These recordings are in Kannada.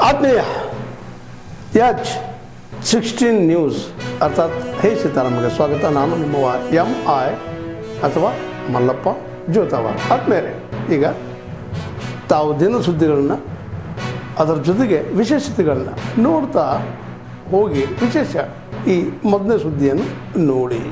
ಆತ್ಮೀಯ H16 ನ್ಯೂಸ್ ಅರ್ಥಾತ್ ಹೇ ಸೀತಾರಾಮಗೆ ಸ್ವಾಗತ. ನಾನು ನಿಮ್ಮವ MI ಅಥವಾ ಮಲ್ಲಪ್ಪ ಜೋತಾವಾರ್. ಆದ್ಮೇಲೆ ಈಗ ತಾವು ದಿನ ಸುದ್ದಿಗಳನ್ನ ಅದರ ಜೊತೆಗೆ ವಿಶೇಷತೆಗಳನ್ನ ನೋಡ್ತಾ ಹೋಗಿ ವಿಶೇಷ ಈ ಮೊದಲನೇ ಸುದ್ದಿಯನ್ನು ನೋಡಿ.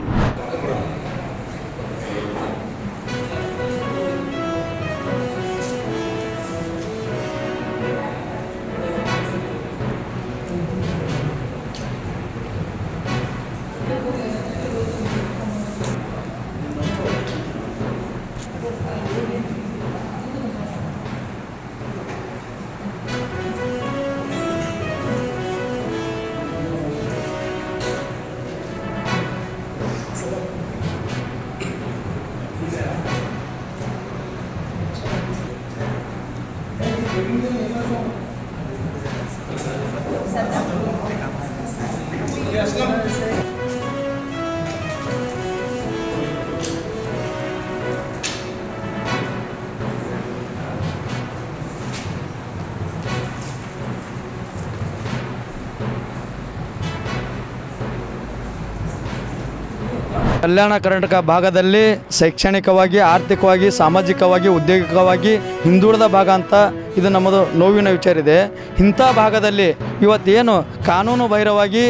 ಕಲ್ಯಾಣ ಕರ್ನಾಟಕ ಭಾಗದಲ್ಲಿ ಶೈಕ್ಷಣಿಕವಾಗಿ, ಆರ್ಥಿಕವಾಗಿ, ಸಾಮಾಜಿಕವಾಗಿ, ಉದ್ಯೋಗಿಕವಾಗಿ ಹಿಂದುಳಿದ ಭಾಗ ಅಂತ ಇದು ನಮ್ಮದು ನೋವಿನ ವಿಚಾರ ಇದೆ. ಇಂಥ ಭಾಗದಲ್ಲಿ ಇವತ್ತೇನು ಕಾನೂನು ಬಾಹಿರವಾಗಿ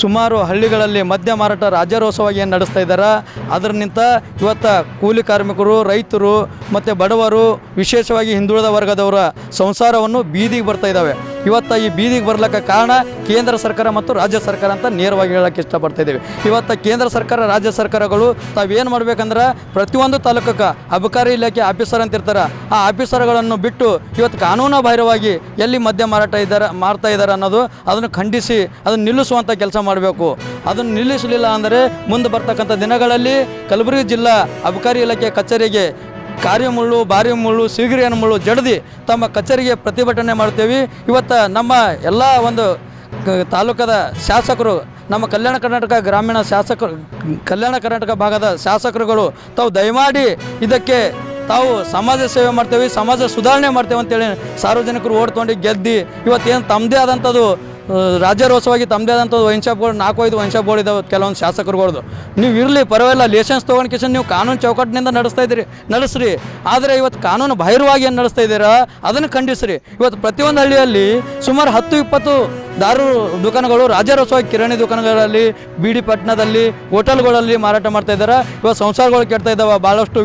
ಸುಮಾರು ಹಳ್ಳಿಗಳಲ್ಲಿ ಮದ್ಯ ಮಾರಾಟ ರಾಜ್ಯಾರೋತ್ಸವವಾಗಿ ಏನು ನಡೆಸ್ತಾ ಇದ್ದಾರೆ, ಅದರಿಂದ ಇವತ್ತು ಕೂಲಿ ಕಾರ್ಮಿಕರು, ರೈತರು ಮತ್ತು ಬಡವರು, ವಿಶೇಷವಾಗಿ ಹಿಂದುಳಿದ ವರ್ಗದವರ ಸಂಸಾರವನ್ನು ಬೀದಿಗೆ ಬರ್ತಾ ಇದ್ದಾವೆ. ಇವತ್ತು ಈ ಬೀದಿಗೆ ಬರ್ಲಿಕ್ಕೆ ಕಾರಣ ಕೇಂದ್ರ ಸರ್ಕಾರ ಮತ್ತು ರಾಜ್ಯ ಸರ್ಕಾರ ಅಂತ ನೇರವಾಗಿ ಹೇಳೋಕ್ಕೆ ಇಷ್ಟಪಡ್ತಾ ಇದ್ದೀವಿ. ಇವತ್ತು ಕೇಂದ್ರ ಸರ್ಕಾರ, ರಾಜ್ಯ ಸರ್ಕಾರಗಳು ತಾವೇನು ಮಾಡ್ಬೇಕಂದ್ರೆ ಪ್ರತಿಯೊಂದು ತಾಲೂಕಕ್ಕೆ ಅಬಕಾರಿ ಇಲಾಖೆ ಆಫೀಸರ್ ಅಂತ ಇರ್ತಾರೆ, ಆ ಆಫೀಸರ್ಗಳನ್ನು ಬಿಟ್ಟು ಇವತ್ತು ಕಾನೂನು ಬಾಹಿರವಾಗಿ ಎಲ್ಲಿ ಮದ್ಯ ಮಾರ್ತಾ ಇದ್ದಾರೆ ಅನ್ನೋದು ಅದನ್ನು ಖಂಡಿಸಿ ಅದನ್ನು ನಿಲ್ಲಿಸುವಂಥ ಕೆಲಸ ಮಾಡಬೇಕು. ಅದನ್ನು ನಿಲ್ಲಿಸಲಿಲ್ಲ ಅಂದರೆ ಮುಂದೆ ಬರ್ತಕ್ಕಂಥ ದಿನಗಳಲ್ಲಿ ಕಲಬುರಗಿ ಜಿಲ್ಲಾ ಅಬಕಾರಿ ಇಲಾಖೆ ಕಚೇರಿಗೆ ಕಾರ್ಯಮುಳ್ಳು, ಬಾರಿ ಮುಳ್ಳು, ಸಿಗರಿಯನ್ನು ಮುಳ್ಳು ಜಡ್ದು ತಮ್ಮ ಕಚೇರಿಗೆ ಪ್ರತಿಭಟನೆ ಮಾಡ್ತೇವೆ. ಇವತ್ತು ನಮ್ಮ ಎಲ್ಲ ಒಂದು ತಾಲೂಕದ ಶಾಸಕರು, ನಮ್ಮ ಕಲ್ಯಾಣ ಕರ್ನಾಟಕ ಗ್ರಾಮೀಣ ಶಾಸಕರು, ಕಲ್ಯಾಣ ಕರ್ನಾಟಕ ಭಾಗದ ಶಾಸಕರುಗಳು ತಾವು ದಯಮಾಡಿ ಇದಕ್ಕೆ ತಾವು ಸಮಾಜ ಸೇವೆ ಮಾಡ್ತೇವೆ, ಸಮಾಜ ಸುಧಾರಣೆ ಮಾಡ್ತೇವೆ ಅಂತೇಳಿ ಸಾರ್ವಜನಿಕರು ಓಟ್ ತೊಗೊಂಡು ಗೆದ್ದು ಇವತ್ತೇನು ತಮ್ಮದೇ ಆದಂಥದ್ದು ರಾಜ್ಯಾರೋತ್ಸವವಾಗಿ ತಮ್ಮದೇ ಆದಂಥದ್ದು ವೈನ್ ಶಾಪ್ಗಳು 4-5 ವೈನ್ ಶಾಪ್ಗಳು ಇದ್ದಾವೆ ಕೆಲವೊಂದು ಶಾಸಕರುಗಳದು. ನೀವು ಇರಲಿ ಪರವಾಗಿಲ್ಲ, ಲೈಸೆನ್ಸ್ ತೊಗೊಂಡು ಕಿಶನ್ ನೀವು ಕಾನೂನು ಚೌಕಟ್ಟಿನಿಂದ ನಡೆಸ್ರಿ. ಆದರೆ ಇವತ್ತು ಕಾನೂನು ಬಾಹಿರವಾಗಿ ಏನು ನಡೆಸ್ತಾ ಇದ್ದೀರಾ ಅದನ್ನು ಖಂಡಿಸ್ರಿ. ಇವತ್ತು ಪ್ರತಿಯೊಂದು ಹಳ್ಳಿಯಲ್ಲಿ ಸುಮಾರು 10-20 ದಾರು ದುಕಾನುಗಳು ರಾಜ್ಯಾರೋತ್ಸವ ಕಿರಾಣಿ ದುಕಾನುಗಳಲ್ಲಿ, ಬೀಡಿ ಪಟ್ಟಣದಲ್ಲಿ, ಹೋಟೆಲ್ಗಳಲ್ಲಿ ಮಾರಾಟ ಮಾಡ್ತಾ ಇದ್ದಾರೆ. ಇವತ್ತು ಸಂಸಾರಗಳು ಕೆಡ್ತಾ ಇದ್ದಾವೆ. ಭಾಳಷ್ಟು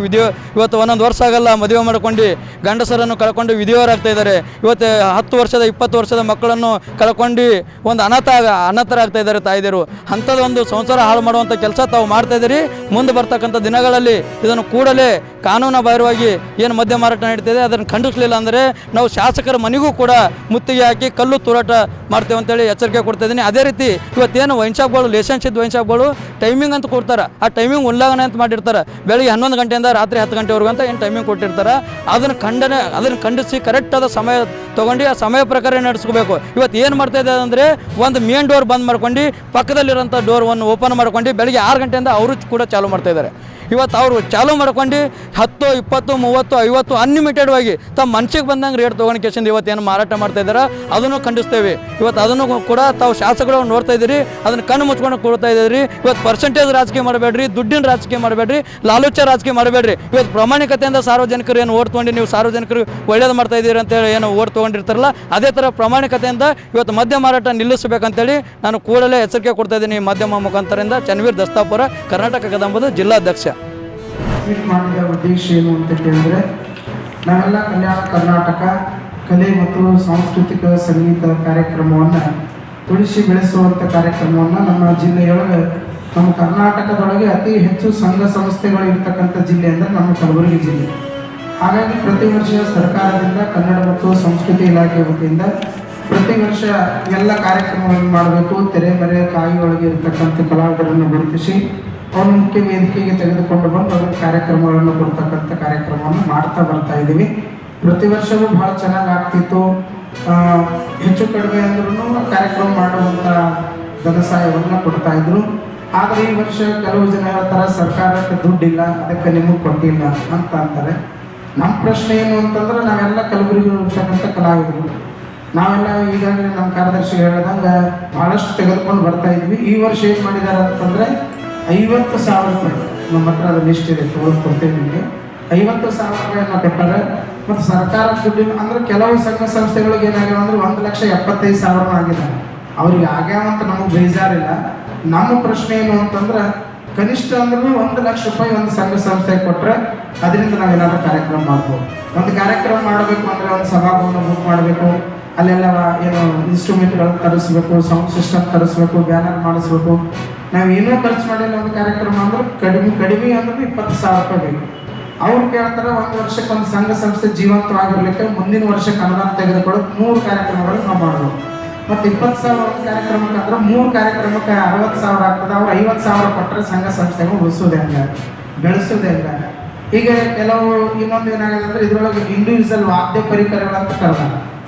ಇವತ್ತು ಒಂದೊಂದು ವರ್ಷ ಆಗಲ್ಲ ಮದುವೆ ಮಾಡ್ಕೊಂಡು ಗಂಡಸರನ್ನು ಕಳ್ಕೊಂಡು ವಿಧಿವರಾಗ್ತಾ ಇದ್ದಾರೆ. ಇವತ್ತು 10 ವರ್ಷದ 20 ವರ್ಷದ ಮಕ್ಕಳನ್ನು ಕಳ್ಕೊಂಡು ಒಂದು ಅನಾಥರಾಗ್ತಾ ಇದ್ದಾರೆ ತಾಯಿದರು. ಅಂಥದ್ದೊಂದು ಸಂಸಾರ ಹಾಳು ಮಾಡುವಂಥ ಕೆಲಸ ತಾವು ಮಾಡ್ತಾ ಇದ್ದೀರಿ. ಮುಂದೆ ಬರ್ತಕ್ಕಂಥ ದಿನಗಳಲ್ಲಿ ಇದನ್ನು ಕೂಡಲೇ ಕಾನೂನು ಬಾಹಿರವಾಗಿ ಏನು ಮದ್ಯ ಮಾರಾಟ ನಡೀತಿದೆ ಅದನ್ನು ಖಂಡಿಸಲಿಲ್ಲ ಅಂದರೆ ನಾವು ಶಾಸಕರ ಮನೆಗೂ ಕೂಡ ಮುತ್ತಿಗೆ ಹಾಕಿ ಕಲ್ಲು ತೂರಾಟ ಮಾಡ್ತೇವೆ ಅಂತೇಳಿ ಎಚ್ಚರಿಕೆ ಕೊಡ್ತಾ ಇದ್ದೀನಿ. ಅದೇ ರೀತಿ ಇವತ್ತೇನು ವೈನ್ ಶಾಪ್ಗಳು, ಲೈಸೆನ್ಸ್ ಇದ್ದ ವೈನ್ ಶಾಪ್ಗಳು ಟೈಮಿಂಗ್ ಅಂತ ಕೊಡ್ತಾರೆ, ಆ ಟೈಮಿಂಗ್ ಉಲ್ಲಂಘನೆ ಅಂತ ಮಾಡಿರ್ತಾರೆ. ಬೆಳಗ್ಗೆ 11 ಗಂಟೆಯಿಂದ ರಾತ್ರಿ 10 ಗಂಟೆವರೆಗೂ ಅಂತ ಏನು ಟೈಮಿಂಗ್ ಕೊಟ್ಟಿರ್ತಾರೆ. ಅದನ್ನು ಖಂಡಿಸಿ ಕರೆಕ್ಟಾದ ಸಮಯ ತೊಗೊಂಡು ಆ ಸಮಯ ಪ್ರಕಾರ ನಡೆಸ್ಕೋಬೇಕು. ಇವತ್ತು ಏನು ಮಾಡ್ತಾ ಇದೆ ಅಂದರೆ ಒಂದು ಮೇನ್ ಡೋರ್ ಬಂದ್ ಮಾಡ್ಕೊಂಡು ಪಕ್ಕದಲ್ಲಿರೋಂಥ ಡೋರ್ವನ್ನು ಓಪನ್ ಮಾಡ್ಕೊಂಡು ಬೆಳಗ್ಗೆ 6 ಗಂಟೆಯಿಂದ ಅವರು ಕೂಡ ಚಾಲೂ ಮಾಡ್ತಾ ಇದ್ದಾರೆ. ಇವತ್ತು ಅವರು ಚಾಲೂ ಮಾಡ್ಕೊಂಡು 10, 20, 30, 50 ಅನ್ಲಿಮಿಟೆಡ್ವಾಗಿ ತಮ್ಮ ಮನ್ಸಿಗೆ ಬಂದಂಗೆ ರೇಟ್ ತೊಗೊಂಡು ಕೇಸಿಂದ ಇವತ್ತೇನು ಮಾರಾಟ ಮಾಡ್ತಾ ಇದ್ದಾರೆ ಅದನ್ನು ಖಂಡಿಸ್ತೇವೆ. ಇವತ್ತು ಅದನ್ನು ಕೂಡ ತಾವು ಶಾಸಕರು ನೋಡ್ತಾ ಇದ್ದೀರಿ, ಅದನ್ನು ಕಣ್ಣು ಮುಚ್ಕೊಂಡು ಕೊಡ್ತಾ ಇದ್ದೀರಿ. ಇವತ್ತು ಪರ್ಸೆಂಟೇಜ್ ರಾಜಕೀಯ ಮಾಡಬೇಡ್ರಿ, ದುಡ್ಡಿನ ರಾಜಕೀಯ ಮಾಡಬೇಡ್ರಿ, ಲಾಲೂಚ ರಾಜಕೀಯ ಮಾಡಬೇಡ್ರಿ. ಇವತ್ತು ಪ್ರಾಮಾಣಿಕತೆಯಿಂದ ಸಾರ್ವಜನಿಕರು ಏನು ಓಟ್ ತೊಗೊಂಡು ನೀವು ಸಾರ್ವಜನಿಕರು ಒಳ್ಳೇದು ಮಾಡ್ತಾ ಇದ್ದೀರಿ ಅಂತೇಳಿ ಏನು ಓಟ್ ತೊಗೊಂಡಿರ್ತಾರಲ್ಲ ಅದೇ ಥರ ಪ್ರಾಮಾಣಿಕತೆಯಿಂದ ಇವತ್ತು ಮದ್ಯ ಮಾರಾಟ ನಿಲ್ಲಿಸಬೇಕಂತೇಳಿ ನಾನು ಕೂಡಲೇ ಎಚ್ಚರಿಕೆ ಕೊಡ್ತಾ ಇದ್ದೀನಿ. ಮಾಧ್ಯಮ ಮುಖಾಂತರದಿಂದ ಚನ್ವೀರ್ ದಸ್ತಾಪುರ, ಕರ್ನಾಟಕ ಕದಂಬದ ಜಿಲ್ಲಾಧ್ಯಕ್ಷ. ಟ್ವೀಟ್ ಮಾಡಿದ ಉದ್ದೇಶ ಏನು ಅಂತ ಕೇಳಿದ್ರೆ, ನಾವೆಲ್ಲ ಕಲ್ಯಾಣ ಕರ್ನಾಟಕ ಕಲೆ ಮತ್ತು ಸಾಂಸ್ಕೃತಿಕ ಸಂಗೀತ ಕಾರ್ಯಕ್ರಮವನ್ನು ಉಳಿಸಿ ಬೆಳೆಸುವಂಥ ಕಾರ್ಯಕ್ರಮವನ್ನು ನಮ್ಮ ಜಿಲ್ಲೆಯೊಳಗೆ, ನಮ್ಮ ಕರ್ನಾಟಕದೊಳಗೆ ಅತಿ ಹೆಚ್ಚು ಸಂಘ ಸಂಸ್ಥೆಗಳು ಇರ್ತಕ್ಕಂಥ ಜಿಲ್ಲೆ ಅಂದರೆ ನಮ್ಮ ಕಲಬುರಗಿ ಜಿಲ್ಲೆ. ಹಾಗಾಗಿ ಪ್ರತಿ ವರ್ಷ ಸರ್ಕಾರದಿಂದ ಕನ್ನಡ ಮತ್ತು ಸಂಸ್ಕೃತಿ ಇಲಾಖೆ ವತಿಯಿಂದ ಪ್ರತಿ ವರ್ಷ ಎಲ್ಲ ಕಾರ್ಯಕ್ರಮಗಳನ್ನು ಮಾಡಬೇಕು. ತೆರೆಮರೆ ಕಾಯಿಯೊಳಗೆ ಇರ್ತಕ್ಕಂಥ ಕಲಾವಿದರನ್ನು ಗುರುತಿಸಿ ಅವನು ಮುಖ್ಯ ವೇದಿಕೆಗೆ ತೆಗೆದುಕೊಂಡು ಬಂದು ಅದರ ಕಾರ್ಯಕ್ರಮಗಳನ್ನು ಕೊಡ್ತಕ್ಕಂಥ ಕಾರ್ಯಕ್ರಮವನ್ನು ಮಾಡ್ತಾ ಬರ್ತಾ ಇದ್ದೀವಿ. ಪ್ರತಿ ವರ್ಷವೂ ಭಾಳ ಚೆನ್ನಾಗಿ ಆಗ್ತಿತ್ತು. ಹೆಚ್ಚು ಕಡಿಮೆ ಅಂದ್ರೂ ಕಾರ್ಯಕ್ರಮ ಮಾಡುವಂಥ ಧನ ಸಹಾಯವನ್ನು ಕೊಡ್ತಾಯಿದ್ರು. ಆದರೆ ಈ ವರ್ಷ ಕೆಲವು ಜನ ಹೇಳ್ತಾರೆ ಸರ್ಕಾರಕ್ಕೆ ದುಡ್ಡಿಲ್ಲ, ಅದಕ್ಕೆ ನಿಮಗೆ ಕೊಟ್ಟಿಲ್ಲ ಅಂತ ಅಂತಾರೆ. ನಮ್ಮ ಪ್ರಶ್ನೆ ಏನು ಅಂತಂದ್ರೆ, ನಾವೆಲ್ಲ ಕಲಬುರಗಿ ಇರ್ತಕ್ಕಂಥ ಕಲಾವಿದರು, ನಾವೆಲ್ಲ ಈಗಾಗಲೇ ನಮ್ಮ ಕಾರ್ಯದರ್ಶಿ ಹೇಳ್ದಂಗೆ ಭಾಳಷ್ಟು ತೆಗೆದುಕೊಂಡು ಬರ್ತಾ ಇದ್ವಿ. ಈ ವರ್ಷ ಏನು ಮಾಡಿದ್ದಾರೆ ಅಂತಂದರೆ 50,000 ರೂಪಾಯಿ, ನಮ್ಮ ಹತ್ರ ಅದು ಲಿಸ್ಟ್ ಇದೆ, ಕೊಡ್ತೇವೆ ನಿಮಗೆ. 50,000 ರೂಪಾಯಿಯನ್ನು ಕೊಟ್ಟರೆ ಮತ್ತು ಸರ್ಕಾರ ದುಡ್ಡಿನ ಅಂದ್ರೆ ಕೆಲವು ಸಂಘ ಸಂಸ್ಥೆಗಳಿಗೆ ಏನಾಗ್ಯಾವ ಅಂದ್ರೆ 1,75,000 ಆಗಿದೆ. ಅವ್ರಿಗೆ ಆಗ್ಯಾವಂತ ನಮಗೆ ಬೇಜಾರಿಲ್ಲ. ನಮ್ಮ ಪ್ರಶ್ನೆ ಏನು ಅಂತಂದ್ರೆ ಕನಿಷ್ಠ ಅಂದ್ರೂ 1,00,000 ರೂಪಾಯಿ ಒಂದು ಸಂಘ ಸಂಸ್ಥೆಗೆ ಕೊಟ್ಟರೆ ಅದರಿಂದ ನಾವೇನಾದ್ರೂ ಕಾರ್ಯಕ್ರಮ ಮಾಡ್ಬೋದು. ಒಂದು ಕಾರ್ಯಕ್ರಮ ಮಾಡಬೇಕು ಅಂದರೆ ಒಂದು ಸಭಾಭವನ ಬುಕ್ ಮಾಡಬೇಕು, ಅಲ್ಲೆಲ್ಲ ಏನು ಇನ್ಸ್ಟ್ರೂಮೆಂಟ್ಗಳು ತರಿಸ್ಬೇಕು, ಸೌಂಡ್ ಸಿಸ್ಟಮ್ ತರಿಸ್ಬೇಕು, ಬ್ಯಾನರ್ ಮಾಡಿಸ್ಬೇಕು. ನಾವು ಏನೂ ಖರ್ಚು ಮಾಡಿಲ್ಲ ಒಂದು ಕಾರ್ಯಕ್ರಮ ಅಂದ್ರೆ ಕಡಿಮೆ ಅಂದ್ರೆ 20,000 ರೂಪಾಯಿ ಬೇಕು. ಅವ್ರು ಕೇಳ್ತಾರೆ ಒಂದು ವರ್ಷಕ್ಕೆ ಒಂದು ಸಂಘ ಸಂಸ್ಥೆ ಜೀವಂತವಾಗಿರ್ಲಿಕ್ಕೆ ಮುಂದಿನ ವರ್ಷಕ್ಕೆ ಅನುದಾನ ತೆಗೆದುಕೊಳ್ಳೋದು 3 ಕಾರ್ಯಕ್ರಮಗಳು ನಾವು ಮಾಡ್ಬೋದು. ಮತ್ತು 20,000 ಒಂದು ಕಾರ್ಯಕ್ರಮಕ್ಕೆ ಅಂದ್ರೆ 3 ಕಾರ್ಯಕ್ರಮಕ್ಕೆ 60,000 ಆಗ್ತದೆ. ಅವ್ರು 50,000 ಕೊಟ್ಟರೆ ಸಂಘ ಸಂಸ್ಥೆಗಳು ಉಳಿಸೋದೇ ಹಂಗ, ಬೆಳೆಸೋದೇ ಹಂಗ. ಈಗ ಕೆಲವು ಇನ್ನೊಂದು ಏನಾಗಿದೆ ಅಂದ್ರೆ ಇದರೊಳಗೆ ಇಂಡಿವಿಜುವಲ್ ವಾದ್ಯ ಪರಿಕರಗಳಂತ ಕರೆದ,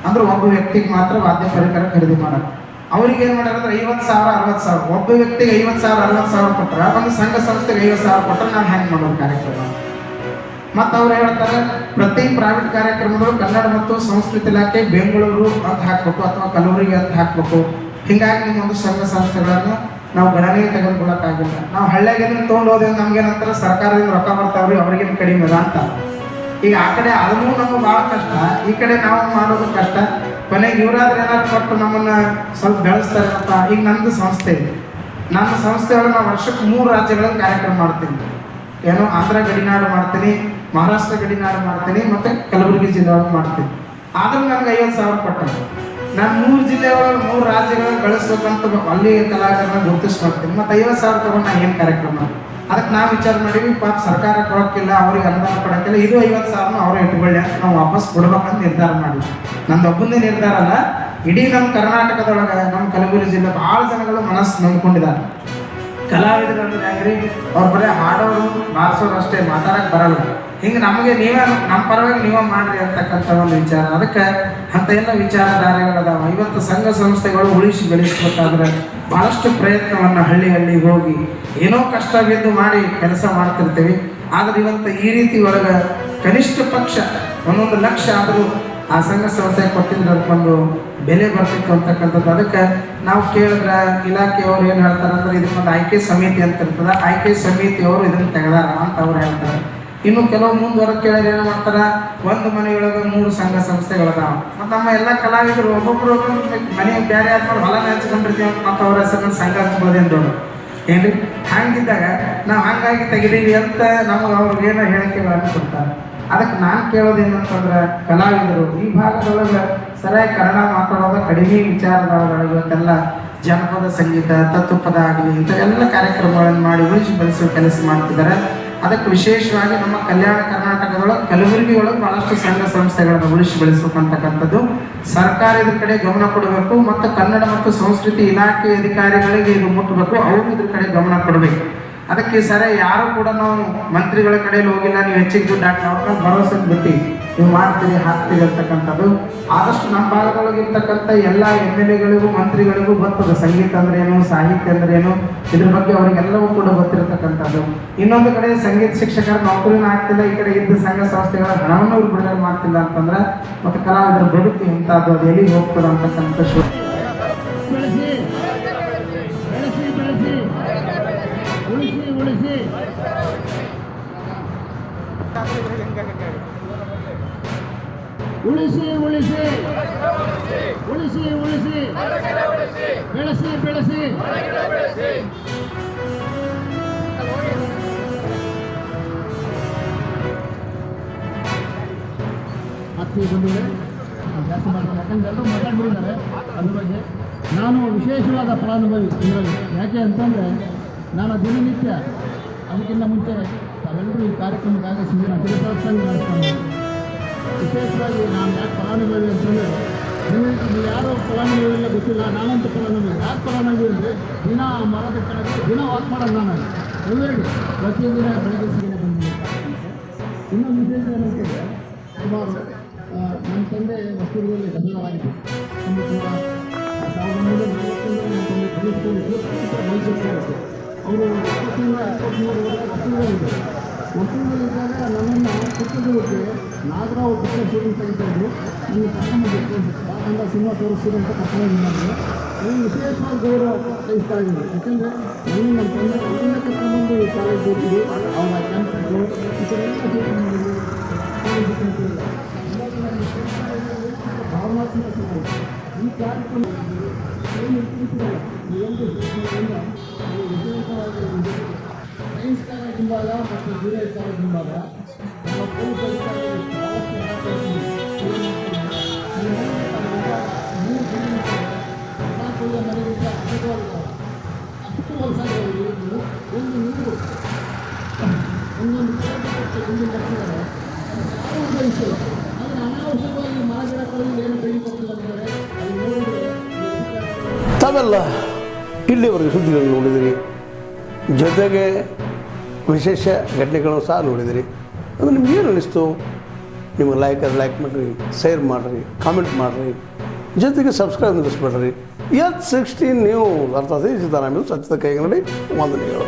ಅಂದ್ರೆ ಒಬ್ಬ ವ್ಯಕ್ತಿಗೆ ಮಾತ್ರ ವಾದ್ಯ ಪರಿಕರ ಖರೀದಿ ಮಾಡೋದು. ಅವ್ರಿಗೆ ಏನು ಮಾಡ್ಯಾರ ಅಂದ್ರೆ 50,000 60,000, ಒಬ್ಬ ವ್ಯಕ್ತಿಗೆ 50,000 60,000 ಕೊಟ್ಟರೆ ಒಂದು ಸಂಘ ಸಂಸ್ಥೆಗೆ 50,000 ಕೊಟ್ಟರೆ ನಾವು ಹೆಂಗೆ ಮಾಡೋದು ಕಾರ್ಯಕ್ರಮ. ಮತ್ತು ಅವ್ರು ಹೇಳ್ತಾರೆ ಪ್ರತಿ ಪ್ರೈವೇಟ್ ಕಾರ್ಯಕ್ರಮಗಳು ಕನ್ನಡ ಮತ್ತು ಸಂಸ್ಕೃತಿ ಇಲಾಖೆ ಬೆಂಗಳೂರು ಅಂತ ಹಾಕ್ಬೇಕು ಅಥವಾ ಕಲಬುರಗಿ ಅಂತ ಹಾಕ್ಬೇಕು. ಹೀಗಾಗಿ ನಿಮ್ಮೊಂದು ಸಂಘ ಸಂಸ್ಥೆಗಳನ್ನು ನಾವು ಗಣನೆಗೆ ತೆಗೆದುಕೊಳ್ಳೋಕ್ಕಾಗಿಲ್ಲ. ನಾವು ಹಳ್ಳಿಯಾಗೇನು ತೊಗೊಂಡು ಹೋದ್ರೆ ನಮ್ಗೇನಂತಾರೆ ಸರ್ಕಾರದಿಂದ ರೊಕ್ಕ ಬರ್ತಾವ್ರಿ, ಅವ್ರಿಗೇನು ಕಡಿಮೆ ಅದ ಅಂತ. ಈಗ ಆ ಕಡೆ ಅದನ್ನು ನಮಗೆ ಭಾಳ ಕಷ್ಟ, ಈ ಕಡೆ ನಾವು ಮಾಡೋದು ಕಷ್ಟ. ಕೊನೆಗೆ ಇವರಾದ್ರೆ ಏನಾದ್ರು ಕೊಟ್ಟು ನಮ್ಮನ್ನು ಸ್ವಲ್ಪ ಬೆಳೆಸ್ತಾರಪ್ಪ. ಈಗ ನಮ್ಮದು ಸಂಸ್ಥೆ ಇದೆ, ನನ್ನ ಸಂಸ್ಥೆಯೊಳಗೆ ನಾವು ವರ್ಷಕ್ಕೆ 3 ರಾಜ್ಯಗಳಲ್ಲಿ ಕಾರ್ಯಕ್ರಮ ಮಾಡ್ತೀನಿ. ಏನೋ ಆಂಧ್ರ ಗಡಿನಾಡು ಮಾಡ್ತೀನಿ, ಮಹಾರಾಷ್ಟ್ರ ಗಡಿನಾಡು ಮಾಡ್ತೀನಿ, ಮತ್ತು ಕಲಬುರಗಿ ಜಿಲ್ಲೆ ಒಳಗೆ ಮಾಡ್ತೀನಿ. ಆದರೂ ನನಗೆ 50,000 ಕೊಟ್ಟರು. ನಾನು 3 ಜಿಲ್ಲೆ ಒಳಗೆ 3 ರಾಜ್ಯಗಳನ್ನು ಗಳಿಸ್ಬೇಕಂತ ಅಲ್ಲಿ ಕಲಾವಿದರನ್ನ ಗುರುತಿಸ್ಕೊಡ್ತೀನಿ. ಮತ್ತು 50,000 ತೊಗೊಂಡು ನಾನು ಏನು ಕಾರ್ಯಕ್ರಮ. ಅದಕ್ಕೆ ನಾವು ವಿಚಾರ ಮಾಡೀವಿ, ಪಾಪ ಸರ್ಕಾರ ಕೊಡೋಕ್ಕಿಲ್ಲ, ಅವ್ರಿಗೆ ಅನುದಾನ ಕೊಡೋಕ್ಕಿಲ್ಲ, ಇದು 50,000 ಅವರೇ ಇಟ್ಕೊಳ್ಳಿ ಅಂತ ನಾವು ವಾಪಸ್ ಕೊಡ್ಬೇಕಂತ ನಿರ್ಧಾರ ಮಾಡಿದ್ವಿ. ನಂದು ಒಬ್ಬಂದೇ ನಿರ್ಧಾರ ಅಲ್ಲ, ಇಡೀ ನಮ್ಮ ಕರ್ನಾಟಕದೊಳಗೆ ನಮ್ಮ ಕಲಬುರಗಿ ಜಿಲ್ಲೆ ಭಾಳ ಜನಗಳು ಮನಸ್ಸು ನಂಬ್ಕೊಂಡಿದ್ದಾರೆ. ಕಲಾವಿದರು ಅಂದ್ರೆ ಹೆಂಗ್ರಿ, ಅವ್ರು ಬರೀ ಹಾಡೋರು ಬಾರಿಸೋರು ಅಷ್ಟೇ, ಮಾತಾಡಕ್ಕೆ ಬರಲ್ಲ. ಹಿಂಗೆ ನಮಗೆ ನೀವೇ ನಮ್ಮ ಪರವಾಗಿ ನೀವೇ ಮಾಡ್ರಿ ಅಂತಕ್ಕಂಥ ಒಂದು ವಿಚಾರ. ಅದಕ್ಕೆ ಅಂಥ ಎಲ್ಲ ವಿಚಾರಧಾರೆಗಳದಾವ. ಇವತ್ತು ಸಂಘ ಸಂಸ್ಥೆಗಳು ಉಳಿಸಿ ಬೆಳೆಸಬೇಕಾದ್ರೆ ಭಾಳಷ್ಟು ಪ್ರಯತ್ನವನ್ನು ಹಳ್ಳಿಗೆ ಹೋಗಿ ಏನೋ ಕಷ್ಟ ಬಿದ್ದು ಮಾಡಿ ಕೆಲಸ ಮಾಡ್ತಿರ್ತೀವಿ. ಆದರೆ ಇವತ್ತು ಈ ರೀತಿ ಒಳಗೆ ಕನಿಷ್ಠ ಪಕ್ಷ 1 ಲಕ್ಷ ಆದರೂ ಆ ಸಂಘ ಸಂಸ್ಥೆಗೆ ಕೊಟ್ಟಿದ್ರೆ ಅದಕ್ಕೊಂದು ಬೆಲೆ ಬರ್ತಿತ್ತು ಅಂತಕ್ಕಂಥದ್ದು. ಅದಕ್ಕೆ ನಾವು ಕೇಳಿದ್ರೆ ಇಲಾಖೆಯವರು ಏನು ಹೇಳ್ತಾರೆ ಅಂದ್ರೆ ಇದಕ್ಕೊಂದು ಆಯ್ಕೆ ಸಮಿತಿ ಅಂತ ಇರ್ತದೆ, ಆಯ್ಕೆ ಸಮಿತಿಯವರು ಇದನ್ನು ತೆಗೆದಾರ ಅಂತ ಅವ್ರು ಹೇಳ್ತಾರೆ. ಇನ್ನು ಕೆಲವು ಮುಂದುವರೆದು ಕೇಳಿದ್ರೆ ಏನು ಮಾಡ್ತಾರೆ, ಒಂದು ಮನೆಯೊಳಗೆ 3 ಸಂಘ ಸಂಸ್ಥೆಗಳದಾವ. ಮತ್ತು ನಮ್ಮ ಎಲ್ಲ ಕಲಾವಿದರು ಒಬ್ಬೊಬ್ಬರು ಮನೆ ಬೇರೆ ಆದ್ಮೇಲೆ ಹೊಲನ ಹಚ್ಕೊಂಡಿರ್ತೀವಿ ಮತ್ತು ಅವ್ರ ಹೆಸರನ್ನ ಸಂಘ ಹಚ್ಕೊಳ್ಳೋದೇನು ದೊಡ್ಡ ಏನ್ರಿ. ಹಂಗಿದ್ದಾಗ ನಾವು ಹಂಗಾಗಿ ತೆಗಿದೀವಿ ಅಂತ ನಮಗೆ ಅವ್ರಿಗೇನೋ ಹೇಳಿಕೆಗಳನ್ನು ಕೊಡ್ತಾರೆ. ಅದಕ್ಕೆ ನಾನು ಕೇಳೋದೇನಂತಂದ್ರೆ ಕಲಾವಿದರು ಈ ಭಾಗದೊಳಗೆ ಸರಿಯಾಗಿ ಕನ್ನಡ ಮಾತಾಡೋದು ಕಡಿಮೆ ವಿಚಾರದೊಳಗೆ ಇವತ್ತೆಲ್ಲ ಜನಪದ ಸಂಗೀತ, ತತ್ವಪದ ಆಗಲಿ ಇಂಥವೆಲ್ಲ ಕಾರ್ಯಕ್ರಮಗಳನ್ನು ಮಾಡಿ ಉಳಿಸಿ ಬೆಳೆಸೋ ಕೆಲಸ ಮಾಡ್ತಿದ್ದಾರೆ. ಅದಕ್ಕೆ ವಿಶೇಷವಾಗಿ ನಮ್ಮ ಕಲ್ಯಾಣ ಕರ್ನಾಟಕದೊಳಗೆ ಕಲಬುರಗಿ ಒಳಗೆ ಭಾಳಷ್ಟು ಸಂಘ ಸಂಸ್ಥೆಗಳನ್ನು ಉಳಿಸಿ ಬೆಳೆಸಬೇಕಂತಕ್ಕಂಥದ್ದು ಸರ್ಕಾರ ಇದ್ರ ಕಡೆ ಗಮನ ಕೊಡಬೇಕು. ಮತ್ತು ಕನ್ನಡ ಮತ್ತು ಸಂಸ್ಕೃತಿ ಇಲಾಖೆ ಅಧಿಕಾರಿಗಳಿಗೆ ಇದು ಮುಟ್ಟಬೇಕು, ಅವರು ಇದ್ರ ಕಡೆ ಗಮನ ಕೊಡಬೇಕು. ಅದಕ್ಕೆ ಸರಿ ಯಾರು ಕೂಡ ನಾವು ಮಂತ್ರಿಗಳ ಕಡೆಯಲ್ಲಿ ಹೋಗಿಲ್ಲ, ನೀವು ಹೆಚ್ಚಿಗೆ ದುಡ್ಡು ಹಾಕಿ ನಾವು ಭರವಸೆ ಬಿಟ್ಟು ನೀವು ಮಾಡ್ತೀರಿ ಹಾಕ್ತೀರಿ ಅಂತಕ್ಕಂಥದ್ದು. ಆದಷ್ಟು ನಮ್ಮ ಭಾಗದೊಳಗೆ ಇರ್ತಕ್ಕಂಥ ಎಲ್ಲ MLAಗಳಿಗೂ ಮಂತ್ರಿಗಳಿಗೂ ಗೊತ್ತದ ಸಂಗೀತ ಅಂದ್ರೆ ಏನು, ಸಾಹಿತ್ಯ ಅಂದ್ರೆ ಏನು, ಇದ್ರ ಬಗ್ಗೆ ಅವರಿಗೆಲ್ಲವೂ ಕೂಡ ಗೊತ್ತಿರತಕ್ಕಂಥದ್ದು. ಇನ್ನೊಂದು ಕಡೆ ಸಂಗೀತ ಶಿಕ್ಷಕರ ನೌಕರಿನೂ ಆಗ್ತಿಲ್ಲ, ಈ ಕಡೆ ಇದ್ದ ಸಂಘ ಸಂಸ್ಥೆಗಳ ಹಣವನ್ನು ಇವ್ರು ಬಿಡುಗಡೆ ಮಾಡ್ತಿಲ್ಲ ಅಂತಂದ್ರೆ ಮತ್ತು ಕಲಾವಿದರ ಬದುಕು ಇಂಥದ್ದು ಅದು ಎಲ್ಲಿಗೆ ಹೋಗ್ತದೆ ಅಂತಕ್ಕಂಥ ಉಳಿಸಿ ಉಳಿಸಿ ಉಳಿಸಿ ಉಳಿಸಿ ಬೆಳೆಸಿ ಬೆಳೆಸಿ ಹತ್ತಿ ಬಂದಿದೆ ಜಾಸ್ತಿ ಮಾಡ್ತಾರೆ. ಯಾಕಂದ್ರೆ ಎಲ್ಲರೂ ಮಾತಾಡ್ಬಿಟ್ಟಿದ್ದಾರೆ ಅದ್ರ ಬಗ್ಗೆ. ನಾನು ವಿಶೇಷವಾದ ಫಲಾನುಭವಿ ಇದರಲ್ಲಿ. ಯಾಕೆ ಅಂತಂದರೆ ನಾನು ದಿನನಿತ್ಯ ಅದಕ್ಕಿಂತ ಮುಂಚೆ ತಾವೆಲ್ಲರೂ ಈ ಕಾರ್ಯಕ್ರಮಕ್ಕೆ ಆಗಮಿಸಿದ್ದೀನಿ. ನಾನು ತಿಳಿಸೋತ್ಸಂಗ ಮಾಡಿಸ್ಕೊಂಡು ವಿಶೇಷವಾಗಿ ನಾನು ಯಾಕೆ ಫಲಾನುಭವಿ ಅಂತಂದರೆ ನೀವು ಯಾರು ಫಲಾನುಭವಿಲ್ಲ ಗೊತ್ತಿಲ್ಲ, ನಾನಂತೂ ಫಲಾನುಭವಿ. ಯಾಕೆ ಫಲಾನುಭವಿ ಅಂದರೆ ದಿನ ಮರದ ಕೆಳಗೆ ದಿನ ವಾಕ್ ಮಾಡೋದು ನಾನು ಎಲ್ಲರಿಗೂ ಪ್ರತಿಯೊಂದಿನ ಬೆಳಗ್ಗೆ ಸಿಗಿನ ಬಂದಿದ್ದೀನಿ. ಇನ್ನೊಂದು ವಿಶೇಷ ಏನಂತಂದರೆ ಸುಮಾರು ನನ್ನ ತಂದೆ ವಸ್ತುಗಳಲ್ಲಿ ಗದ್ದಲವಾಗಿತ್ತು. ಒಂದು ಕೂಡ 1940 ನನ್ನ ತಂದೆ ಮೈಸೂರು ಅವರು 23 ವಸ್ತುಗಳಿದ್ದರು. ವಸ್ತುಗಳಿದ್ದಾಗ ನನ್ನನ್ನು ಚಿತ್ರದುರ್ಗಕ್ಕೆ ನಾಗರಾವ್ ಪಿಕ್ಚರ್ ಶೂಟಿಂಗ್ ತೆಗಿತಾ ಇದ್ರು. ನನಗೆ ಕರ್ಕೊಂಡ್ಬಂದು ಅಂತ ಸಿನಿಮಾ ತೋರಿಸಿದಂಥ ಕರ್ಕೊಂಡು ಬಂದು ನನಗೆ ವಿಶೇಷವಾಗಿ ಗೌರವ ಇಷ್ಟ ಆಗಿದೆ. ಯಾಕೆಂದರೆ ನನಗೆ ನಮ್ಮ ತಂದೆ ಅಲ್ಲಿಂದ ಕರ್ಕೊಂಡ್ಬಂದು ಕಾಲೇಜ್ ಹೋಗ್ತಿದ್ವಿ, ಅವರ ಕ್ಯಾಂಪಸ್ಗಳು ಈ ಥರ ಎಲ್ಲ ತಿಳ್ಕೊಂಡಿದ್ದೀವಿ. ಭಾವನಾತ್ಮಕ ಈ ಕಾರ್ಯಕ್ರಮ ಏನು ತಿಳಿಸಿದ್ದಾರೆ ನೀವೆಂದು ವಿಶೇಷವಾಗಿ ಸೈನ್ಸ್ ಕಾಲೇಜ್ ಹಿಂಭಾಗ ಮತ್ತು ಜೂನಿಯರ್ ಕಾಲೇಜ್ ಹಿಂಭಾಗ ನಮ್ಮ ಪೊಲೀಸ್ ಅಧಿಕಾರಿಗಳು ಒಂದೊಂದು ಮುಂದಿನ ಬರ್ತಿದ್ದಾರೆ ಯಾವ ಉದ್ದೇಶ ಆದರೆ ಅನಾವಶ್ಯಕವಾಗಿ ಮರ ಗಿಡಗಳಲ್ಲಿ ಏನು ಬೆಳಿ ಕೊಟ್ಟಿದ್ದಾರೆ ಅದು ನೋಡಿದರೆ ತಾವೆಲ್ಲ ಇಲ್ಲಿವರೆಗೆ ಸುದ್ದಿಗಳನ್ನು ನೋಡಿದಿರಿ, ಜೊತೆಗೆ ವಿಶೇಷ ಘಟನೆಗಳನ್ನು ಸಹ ನೋಡಿದಿರಿ. ಅದು ನಿಮ್ಗೇನು ಅನ್ನಿಸ್ತು? ನಿಮಗೆ ಲೈಕ್ ಮಾಡಿರಿ, ಶೇರ್ ಮಾಡಿರಿ, ಕಾಮೆಂಟ್ ಮಾಡಿರಿ, ಜೊತೆಗೆ ಸಬ್ಸ್ಕ್ರೈಬ್ ನಿಲ್ಲಿಸ್ಬೇಡ್ರಿ. H16 ನ್ಯೂಸ್ ಅರ್ಥಾತ್ ಸೀತಾರಾಮ್ ಸತ್ಯದ ಕೈಗನ್ನಡಿ ವಂದನೆಗಳು.